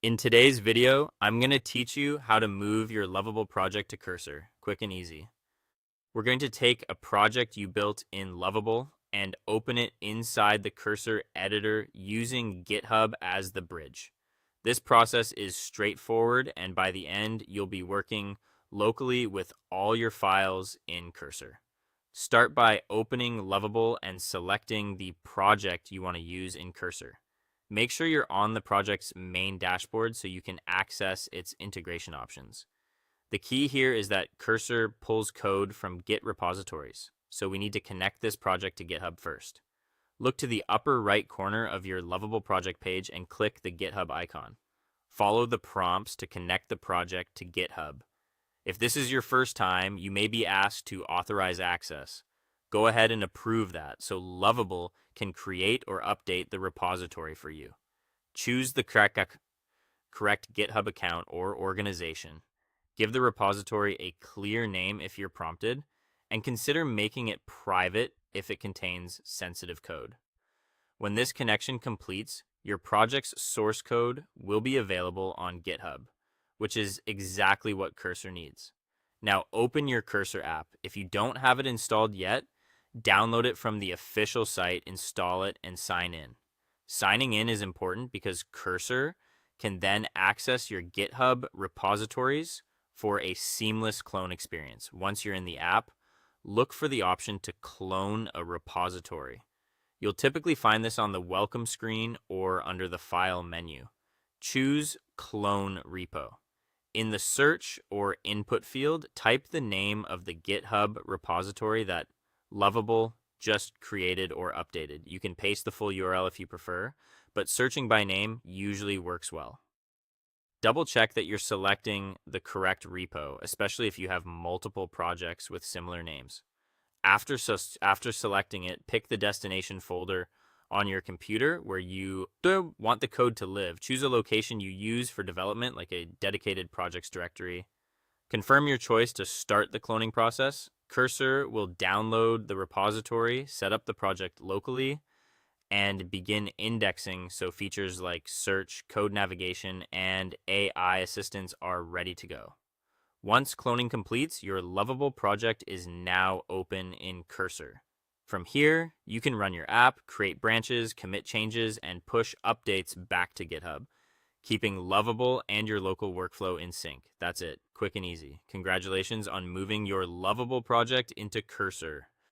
In today's video, I'm going to teach you how to move your Lovable project to Cursor, quick and easy. We're going to take a project you built in Lovable and open it inside the Cursor editor using GitHub as the bridge. This process is straightforward, and by the end, you'll be working locally with all your files in Cursor. Start by opening Lovable and selecting the project you want to use in Cursor. Make sure you're on the project's main dashboard so you can access its integration options. The key here is that Cursor pulls code from Git repositories, so we need to connect this project to GitHub first. Look to the upper right corner of your Lovable project page and click the GitHub icon. Follow the prompts to connect the project to GitHub. If this is your first time, you may be asked to authorize access. Go ahead and approve that so Lovable can create or update the repository for you. Choose the correct GitHub account or organization. Give the repository a clear name if you're prompted, and consider making it private if it contains sensitive code. When this connection completes, your project's source code will be available on GitHub, which is exactly what Cursor needs. Now open your Cursor app. If you don't have it installed yet, download it from the official site, install it, and sign in. Signing in is important because Cursor can then access your GitHub repositories for a seamless clone experience. Once you're in the app, look for the option to clone a repository. You'll typically find this on the welcome screen or under the file menu. Choose Clone Repo. In the search or input field, type the name of the GitHub repository that Lovable just created or updated. You can paste the full URL if you prefer, but searching by name usually works well. Double check that you're selecting the correct repo, especially if you have multiple projects with similar names. After selecting it, pick the destination folder on your computer where you want the code to live. Choose a location you use for development, like a dedicated projects directory. Confirm your choice to start the cloning process. Cursor will download the repository, set up the project locally, and begin indexing so features like search, code navigation, and AI assistance are ready to go. Once cloning completes, your Lovable project is now open in Cursor. From here, you can run your app, create branches, commit changes, and push updates back to GitHub, keeping Lovable and your local workflow in sync. That's it, quick and easy. Congratulations on moving your Lovable project into Cursor.